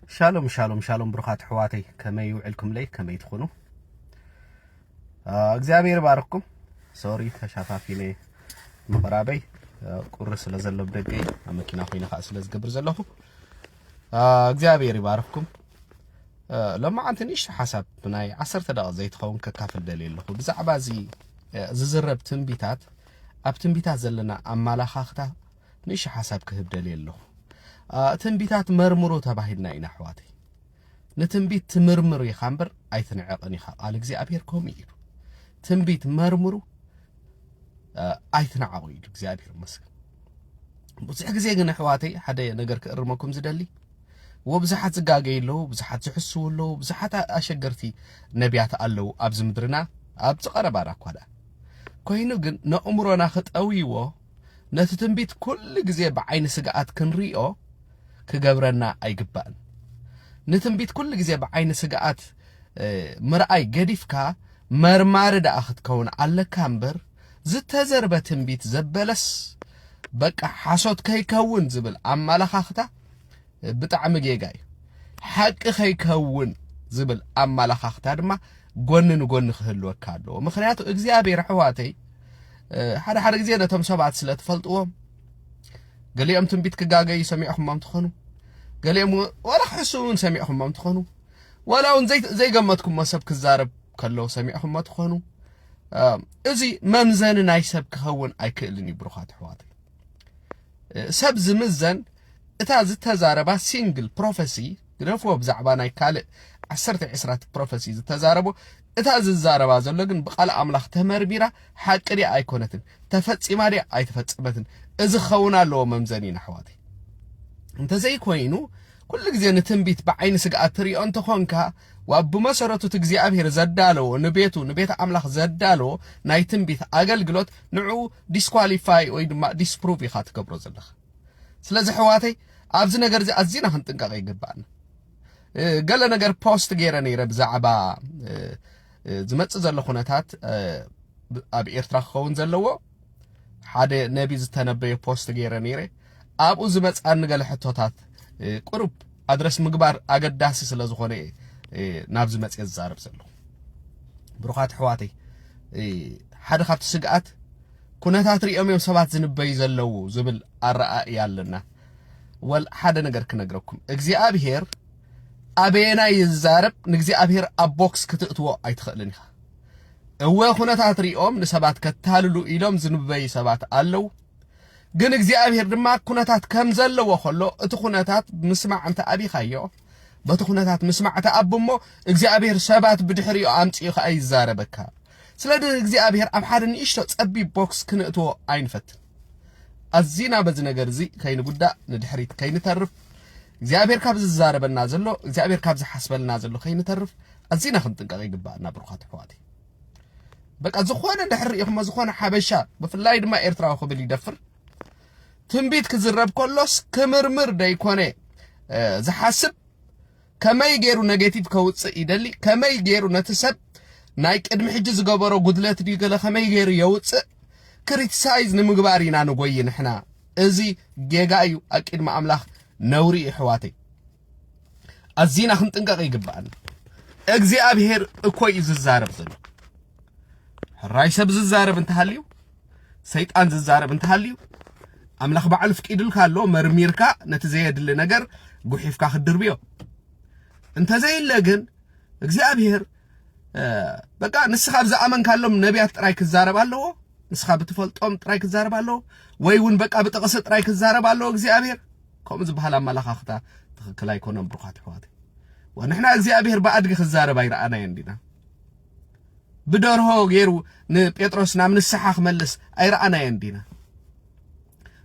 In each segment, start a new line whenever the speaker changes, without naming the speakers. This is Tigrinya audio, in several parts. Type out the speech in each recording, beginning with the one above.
شالوم شالوم شالوم برخات حواتي كما يوعلكم لي كما يدخلوا እግዚአብሔር ባርኩም ሶሪ ተሻፋፊኔ መፈራበይ ቁርስ ለዘለው ደገይ አመኪና ሆይና ካስለዝ ገብር ዘለኹ እግዚአብሔር ይባርኩም ለማ አንተኒሽ ሐሳብ ብናይ 10 ደቂቃ ዘይትኸውን ከካፍል ደለለኹ ብዛዕባ እዚ ዝዝረብ ትንቢታት ኣብ ትንቢታት ዘለና አማላኻኽታ ንሽ ሐሳብ ክህብ ደለለኹ ትንቢታት መርምሮ ተባሂልና ኢና ሕዋቴ ንትንቢት ትምርምሩ ይኻምበር ኣይትንዕቕን ይኻ ቃል እግዚአብሔር ኮም ይሉ ትንቢት መርምሩ ኣይትንዓቑ ይሉ እግዚአብሔር መስገን ብዙሕ ግዜ ግን ሕዋቴ ሓደ ነገር ክእርመኩም ዝደሊ ወብዛሓት ዝጋገይለው ብዙሓት ዝሕስውለው ብዙሓት ኣሸገርቲ ነቢያት ኣለው ኣብዚ ምድርና ኣብ ዝቐረባና ኳዳ ኮይኑ ግን ነእምሮና ክጠውይዎ ነቲ ትንቢት ኩሉ ግዜ ብዓይኒ ስግኣት ክንሪኦ ክገብረና ኣይግባእን ንትንቢት ኩሉ ግዜ ብዓይኒ ስግኣት ምርኣይ ገዲፍካ መርማር ዳኣ ክትከውን ኣለካ እምበር ዝተዘርበ ትንቢት ዘበለስ በቃ ሓሶት ከይከውን ዝብል ኣማላኻኽታ ብጣዕሚ ጌጋ እዩ ሓቂ ከይከውን ዝብል ኣማላኻኽታ ድማ ጎኒ ንጎኒ ክህልወካ ኣለዎ ምክንያቱ እግዚአብሔር ሕዋተይ ሓደ ግዜ ነቶም ሰባት ስለትፈልጥዎም ገሊኦም ትንቢት ክጋገይ ሰሚዕኹም ትኾኑ ገሊኦም ወላ ሕሱውን ሰሚዕኹም ትኾኑ ወላውን ዘይገመትኩም ሰብ ክዛረብ ከሎ ሰሚዕኹም ትኾኑ እዚ መምዘን ናይ ሰብ ክኸውን ኣይክእልን ይብሩኻት ሕዋተይ ሰብ ዝምዘን እታ ዝተዛረባ ሲንግል ፕሮፌሲ ግረፎ ብዛዕባ ናይ ካልእ 10 ፕሮፌሲ ዝተዛረቦ እታ ዝዛረባ ዘሎ ግን ብቃል ኣምላኽ ተመርሚራ ሓቂ ዲ ኣይኮነትን ተፈጺማ ዲ ኣይተፈጸመትን እዚ ኸውን ኣለዎ መምዘን ኢና ሕዋተይ እንተዘይ ኮይኑ ኩሉ ግዜ ንትንቢት ብዓይኒ ስግኣት ትሪኦ እንተኾንካ ወብመሰረቱ እግዚአብሔር ዘዳለው ንቤት ኣምላኽ ዘዳለው ናይ ትንቢት ኣገልግሎት ንዑ ዲስኳሊፋይ ወይ ድማ ዲስፕሩቭ ኢኻ ትገብሮ ዘለኻ ስለዚ ሕዋተይ ኣብዚ ነገር እዚ ኣዝና ክንጥንቀቕ ይግባእና ገለ ነገር ፖስት ገይረ ነይረ ብዛዕባ ዝመጽእ ዘሎ ኩነታት ኣብ ኤርትራ ክኸውን ዘለዎ ሓደ ነቢ ዝተነበየ ፖስት ገይረ ነይረ ኣብኡ ዝመጽእ ገለ ሕቶታት ቁሩብ ኣድረስ ምግባር ኣገዳሲ ስለ ዝኾነ ናብ ዝመጽእ ዝዛረብ ዘሎ ብሩኻት ሕዋተይ ሓደ ካብቲ ስግኣት ኩነታት ሪኦም እዮም ሰባት ዝንበይ ዘለው ዝብል ኣረኣእያ ኣለና ወል ሓደ ነገር ክነግረኩም እግዚአብሔር ኣበየና ይዛረብ ንእግዚአብሔር ኣብ ቦክስ ክትእትዎ ኣይትኽእልን ኢኻ እወ ኩነታት ሪኦም ንሰባት ከተሃልሉ ኢሎም ዝንበይ ሰባት ኣለው ግን እግዚአብሔር ድማ ኩነታት ከም ዘለዎ ከሎ እቲ ኩነታት ምስማዕ እንተ ኣቢኻዮ በቲ ኩነታት ምስማዕ ተኣብሞ እግዚአብሔር ሰባት ብድሕሪኡ ኣምጪኡ ኣይዛረበካ ስለዚ እግዚአብሔር ኣብ ሓደ ንእሽቶ ጸቢብ ቦክስ ክንእትዎ ኣይንፈትን ኣዚና በዚ ነገር እዚ ከይንጉዳእ ንድሕሪት ከይንተርፍ እግዚአብሔር ካብ ዝዛረበና ዘሎ እግዚአብሔር ካብ ዝሓስበልና ዘሎ ከይንተርፍ ኣዚና ክንጥንቀቕ ይግባእና ብሩኻት ሕዋተይ በቃ ዝኾነ ድሕሪ ኢኹም ዝኾነ ሓበሻ ብፍላይ ድማ ኤርትራዊ ክብል ይደፍር ትንቢት ክዝረብ ከሎስ ክምርምር ደይኮነ ዝሓስብ ከመይ ገይሩ ኔጌቲቭ ከውፅእ ይደሊ ከመይ ገይሩ ነቲ ሰብ ናይ ቅድሚ ሕጂ ዝገበሮ ጉድለት ዲገለ ከመይ ገይሩ የውፅእ ክሪቲሳይዝ ንምግባር ኢና ንጎይ ንሕና እዚ ጌጋ እዩ ኣብ ቅድሚ ኣምላኽ ነውሪ ሕዋተይ ኣዚና ክንጥንቀቕ ይግባእና እግዚአብሔር እኮይ ዝዛረብ ዘሎ ሕራይ ሰብ ዝዛረብ እንተሃልዩ ሰይጣን ዝዛረብ እንተሃልዩ ኣምላኽ በዓል ፍቂድልካ ኣሎ መርሚርካ ነቲ ዘየድሊ ነገር ጉሒፍካ ክድርብዮ እንተዘይለ ግን እግዚአብሔር በቃ ንስኻ ብዝኣመንካሎም ነቢያት ጥራይ ክዛረብ ኣለዎ ንስኻ ብትፈልጦም ጥራይ ክዛረብ ኣለዎ ወይ እውን በቃ ብጥቕሲ ጥራይ ክዛረብ ኣለዎ እግዚአብሔር ከምኡ ዝበሃል ኣመላኻኽታ ትኽክል ኣይኮነን ብሩኻት ሕዋተይ ወንሕና እግዚአብሔር ብኣድጊ ክዛረብ ኣይረኣናየን ዲና ብደርሆ ገይሩ ንጴጥሮስ ናብ ንስሓ ክመልስ ኣይረኣናየን ዲና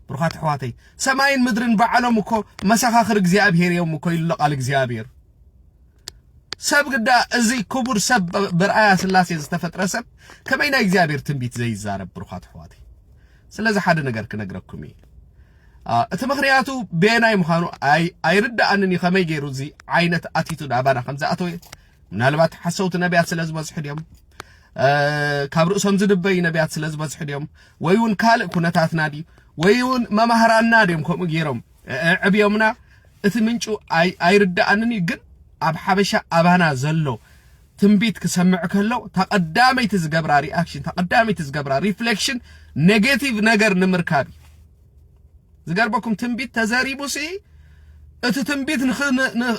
ብሩኻት ሕዋተይ ሰማይን ምድርን በዓሎም እኮ መሰኻኽር እግዚአብሔር እዮም እኮ ኢሉ ቃል እግዚአብሔር ሰብ ግዳ እዚ ክቡር ሰብ ብርኣያ ስላሴ ዝተፈጥረ ሰብ ከመይ ናይ እግዚአብሔር ትንቢት ዘይዛረብ ብሩኻት ሕዋተይ ስለዚ ሓደ ነገር ክነግረኩም እየ እቲ ምኽንያቱ ቤናይ ምዃኑ ኣይርዳእንን ከመይ ገይሩ እዚ ዓይነት ኣቲቱድ ኣባና ከምዝኣተወ ምናልባት ሓሰውቲ ነቢያት ስለ ዝበዝሑ ድዮም ካብ ርእሶም ዝድበይ ነቢያት ስለ ዝበዝሑ ድዮም ወይ እውን ካልእ ኩነታትና ድዩ ወይ እውን መማህራና ድዮም ከምኡ ገይሮም ዕብዮምና اتمنشو اي ردأنني جن اب حبشة ابانا زلو تنبيت كسمع كلو تقدامي تزقبرا رياكشن تقدامي تزقبرا ريفليكشن نيجاتيف نجر نمركابي زقربكم تنبيت تزاريبو سي اتتنبيت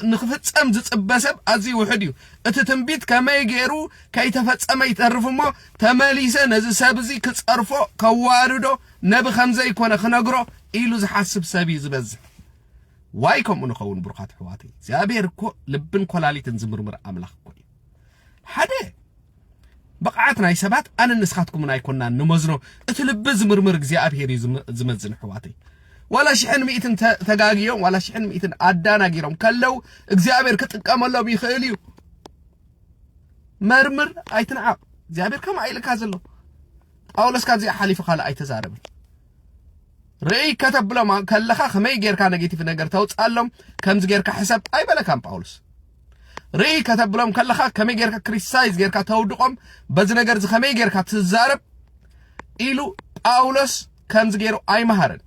نخفتصم زصبسب ازي وحديو اتتنبيت كما يغيرو كاي تفصم يترفمو تماليسه نزي سبزي كصرفو كواردو نب خمزه يكون خنغرو إيلو زحسب سبي زبز وايكم نخون برقات حواتي زابير كو لبن كولاليتن زمرمر املاح كوي حدا بقعتنا يسبات انا نسخاتكم من ايكوننا نمزنو اتلب زمرمر زابير زمزن حواتي ولا شحن مئتن تغاغيوم ولا شحن مئتن اداناغيروم كلو اغزابير كتقاملو بيخيليو مرمر ايتنعا زابير كما ايلكا زلو اولس كازي حليف خال ايتزارب رأي كتب لهم كلخا خمي غيركا نيجاتيف نجر توصالهم كمز غيركا حساب اي بلكام باولس رأي كتب لهم كلخا كمي غيركا كريسايز غيركا تودقم بز نجر ز خمي غيركا تزارب إلو باولس كمز غيرو اي مهارن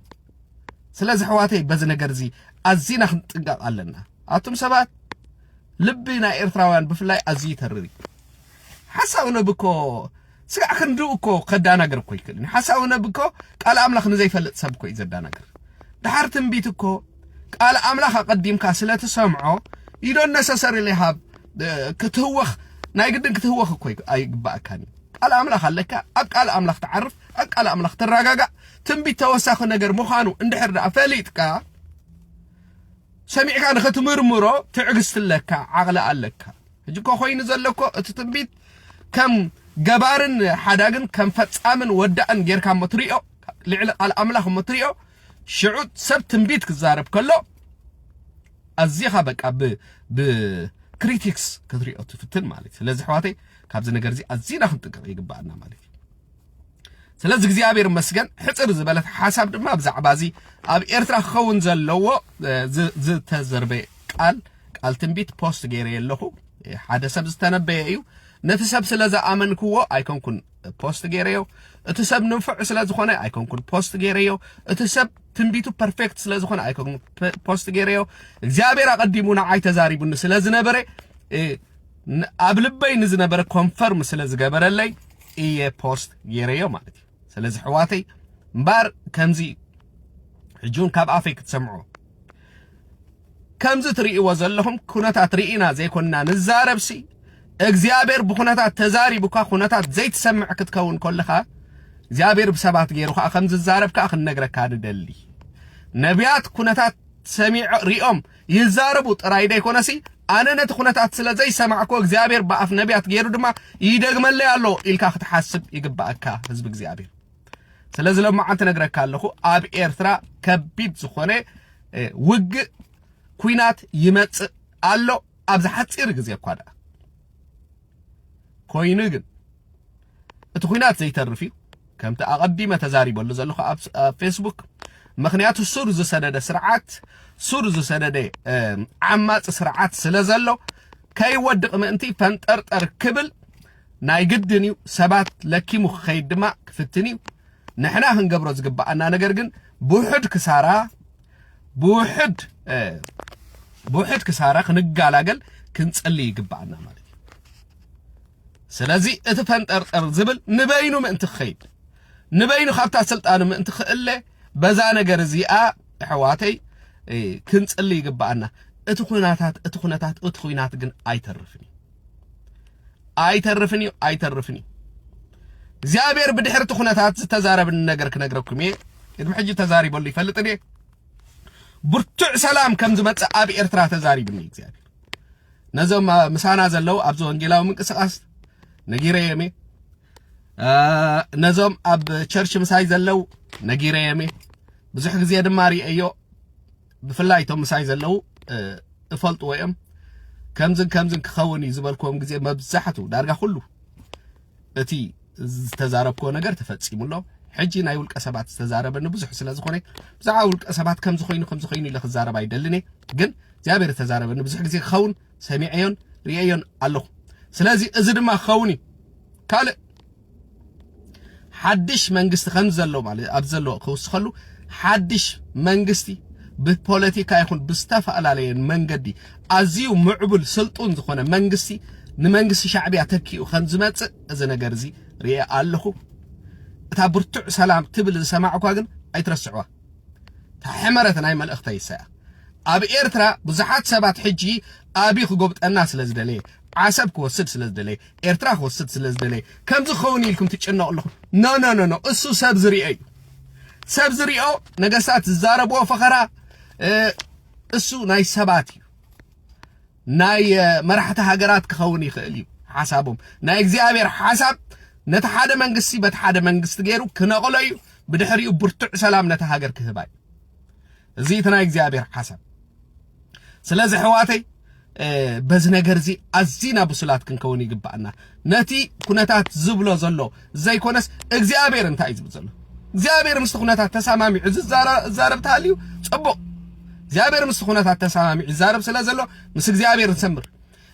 سلاز حواتي بز نجر زي ازينا خنطقق علنا اتم سبات لبينا ايرتراوያን بفلاي ازي ترري حسابنا بكو سقع خندوكو قدانا غير كويكل حسابنا بكو قال املاخ نزي فلط سبكو يزدانا غير دحر تنبيتكو قال املاخ قديمكا سلاتسمعو يدون نسسرلي هاب كتوخ نايغدن كتوخ كوي اي باكاني قال املاخ لك قال املاخ تعرف قال املاخ تراغاغا تنبيت توسخ ነገር مخانو اندحر افليتكا سمعك انا ختمرمرو تعقست لك عقل عليك اجكو خوين زلكو تنبيت كم جبارن حداغن كم فصامن ودأن غيركا متريو لعل قال املاح متريو شعود سب تنبيت كزارب كله ازيخا بقى ب كريتيكس كتريو تفتن مالك لذي حواتي كابز نجر زي ازينا خنطق يغبانا مالك سلاز እግዚአብሔር መስገን ሕጽር ዝበለት ሐሳብ ድማ ብዛዕባዚ ኣብ ኤርትራ ኸውን ዘለዎ ዝተዘርበ ቃል ትንቢት ፖስት ገይረ የለኹ ሓደ ሰብ ዝተነበየ እዩ ነቲ ሰብ ስለዛ ኣመንክዎ ኣይኮንኩን ፖስት ገይረዮ እቲ ሰብ ንፍዕ ስለዝኾነ ኣይኮንኩን ፖስት ገይረዮ እቲ ሰብ ትንቢቱ ፐርፌክት ስለዝኾነ ኣይኮንኩን ፖስት ገይረዮ እግዚአብሔር ኣቀዲሙና ኣይተዛሪቡን ስለዝነበረ ኣብ ልበይ ንዝነበረ ኮንፈርም ስለዝገበረለይ እየ ፖስት ገይረዮ ማለት ስለዚህ ሕዋተይ እምበር ከምዚ ሕጁን ካብ ኣፈይ ክትሰምዑ ከምዚ ትርእይዎ ዘለኹም ኩነታት ርኢና ዘይኮንና ንዛረብሲ እግዚአብሔር ብኩነታት ተዛሪቡካ ኩነታት ዘይትሰምዕ ክትከውን ከለኻ እግዚአብሔር ብሰባት ገይሩ ከዓ ከምዚ ዛረብካ ክነግረካ ንደሊ ነቢያት ኩነታት ሰሚዕ ሪኦም ይዛረቡ ጥራይ ደይኮነሲ ኣነ ነቲ ኩነታት ስለዘይ ሰማዕኮ እግዚአብሔር በኣፍ ነቢያት ገይሩ ድማ ይደግመለይ ኣሎ ኢልካ ክትሓስብ ይግባእካ ህዝብ እግዚአብሔር ስለዚህ ለማዓንተ ነግረካ ኣለኹ ኣብ ኤርትራ ከቢድ ዝኾነ ውግእ ኩናት ይመጽእ ኣሎ ኣብ ዝሓጽር ግዜ እኳ ዳ ኮይኑ ግን እቲ ኩናት ዘይተርፍ እዩ ከምቲ ኣቐዲመ ተዛሪበሉ ዘለኹ ኣብ ፌስቡክ ምኽንያቱ ሱር ዝሰደደ ስርዓት ሱር ዝሰደደ ዓማጽ ስርዓት ስለዘሎ ከይወድቕ ምእንቲ ፈንጠርጠር ክብል ናይ ግድን እዩ ሰባት ለኪሙ ክኸይድ ድማ ክፍትን እዩ ንሕና ክንገብሮ ዝግባአና ነገር ግን ብውሕድ ክሳራ ክንጋላገል ክንጸልይ ይግባአና ማለት እዩ ስለዚ እቲ ፈንጠርጠር ዝብል ንበይኑ ምእንቲ ክኸይድ ንበይኑ ካብታ ስልጣኑ ምእንቲ ክእለ በዛ ነገር እዚኣ ሕዋተይ ክንጸልይ ይግባአና እቲ ኩናት ግን ኣይተርፍን እግዚአብሔር ብድሕርቲ ኩነታት ዝተዛረብን ነገር ክነግረኩም ቅድሚ ሕጂ ተዛሪበሉ ይፈልጥኒ ብርቱዕ ሰላም ከም ዝመጽእ ኣብ ኤርትራ ተዛሪብኒ እግዚአብሔር ነዞም ምሳና ዘለው ኣብዚ ወንጌላዊ ምንቅስቃስ ነጊረየሜ ነዞም ኣብ ቸርች ምሳይ ዘለው ነጊረየሜ ብዙሕ ግዜ ድማ ሪአዮ ብፍላይ ቶም ምሳይ ዘለው እፈልጥዎ እዮም ከምዝን ክኸውን ዝበልክዎም ግዜ መብዛሕቱ ዳርጋ ኩሉ እቲ ዝተዛረብኮ ነገር ተፈጺሙሎ ሕጂ ናይ ውልቀ ሰባት ዝተዛረበኒ ብዙሕ ስለዝኾነ ብዛዕባ ውልቀ ሰባት ከምዚ ኮይኑ ኢለ ክዛረብ ኣይደልኒ ግን እግዚአብሔር ተዛረበኒ ብዙሕ ግዜ ክኸውን ሰሚዐዮን ሪአዮን ኣለኹ ስለዚ እዚ ድማ ክኸውን እዩ ካልእ ሓድሽ መንግስቲ ከም ዘሎ ማለት ኣብ ዘሎ ክውስኸሉ ሓድሽ መንግስቲ ببوليتيكا يكون بستفعل عليه منجدي أزيو معبل سلطون زخونة منجسي نمنجسي شعبي أتكي وخنزمات إذا نجرزي ريا الله تابرتع سلام تبل سماعك واجن أي ترسعوا حمرة نايم الأختي ساعة أبي إيرترا بزحات سبات حجي أبي خجوبت الناس لزدلي عسبك وصد سلزدلي إيرترا وصد سلزدلي كم زخوني لكم تجنا الله نو أسو سبزري أي سبزري أو نجاسات الزارب وفخرة أسو ناي سباتي ناي مرحة هجرات كخوني خليو حسابهم ناي زيابير حساب نتحاد منجسي بتحاد منجست غيرو كنقليو بدحريو برتع سلام نتهاجر كهباي زيتنا زيابير حساب سلازي حواتي بز نجرزي أزينا بسلات كنكون يجبعنا نتي كنتات زبلو زلو زي كونس زيابير انت عايز بزلو زيابير مستخونتات تسامامي عز زارب تاليو صبو زيابير مستخونتات تسامامي زارب سلازلو مس زيابير نسمر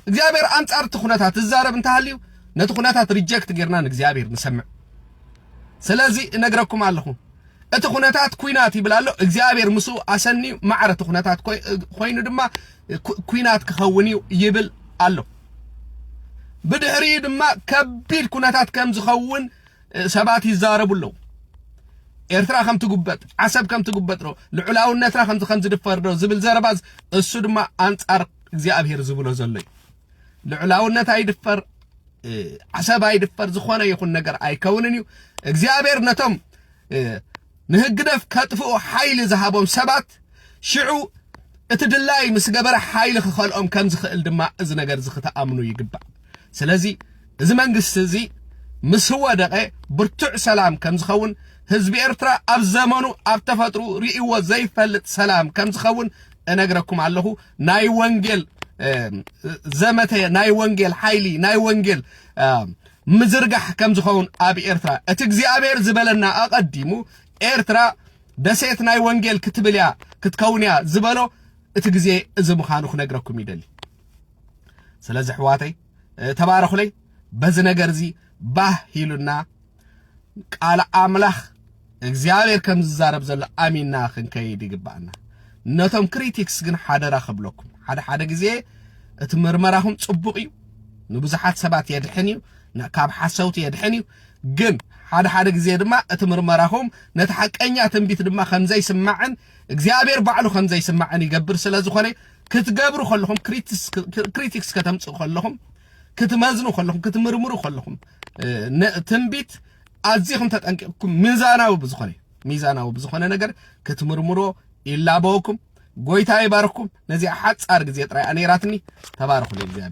زيابير انت ارت خونتات الزارب انت هاليو نتخونتات ريجكت غيرنا زيابير نسمع سلازي نغركم عليكم اتخونتات كوينات يبلالو زيابير مسو اسني معره تخونتات خوينو دما كوينات كخونيو يبل الله بدحري دما كبير كوناتات كم زخون سبات يزاربولو إيرترا خم تجبت عسب كم تجبت رو العلاو النترا خم تخنز دفر رو زبل زرباز السودما أنت أرق زيابير زبلو زلي العلاو النت يدفر عسب يدفر زخوانه يكون نجار أي كوننيو زيابير نتم نهجدف كتفو حيل ذهبهم سبات شعو اتدلاي مسجبر حيل خلقهم كم زخل دما إذا نجار زخته أمنو يجبع سلازي إذا منجس زي مسوا دقة برتع سلام كم زخون حزب إيرترا أب زمانو أب تفترو رئيو زي فلت سلام كم زخون أنا أقرأكم عليه ناي وانجل زمته ناي وانجل حيلي ناي وانجل مزرقح كم زخون أب إيرترا أتجزي أبير زبلنا أقدمو إيرترا دسيت ناي وانجل كتبليا كتكونيا زبلو أتجزي إذا مخانو خنا أقرأكم يدلي سلازي حواتي تبارك لي بزنا جرزي باه هيلونا قال أملاخ እግዚአብሔር ከም ዝዛረብ ዘሎ አሚንና ክንከይድ ይግባና ነቶም ክሪቲክስ ግን ሓደራ خبلكم ሓደ ግዜ እቲ ምርመራኹም ጽቡቕ እዩ ንብዙሓት ሰባት የድሕን እዩ ካብ ሓሰውት የድሕን እዩ ግን ሓደ ግዜ ድማ እቲ ምርመራኹም ነቲ ሓቀኛ ትንቢት ድማ ከምዘይ ስማዕን እግዚአብሔር ባዕሉ ከምዘይ ስማዕን ይገብር ስለዝኾነ ክትገብሩ ከለኹም ክሪቲክስ ከተምጽኡ ከለኹም ክትመዝኑ ከለኹም ክትምርምሩ ከለኹም ትንቢት أزيهم تتأنكم ميزانا وبزخونة نجر كتمرمرو إلا بوكم قوي تاي باركم نزي حد صار جزيت رأي أنا راتني تبارك الله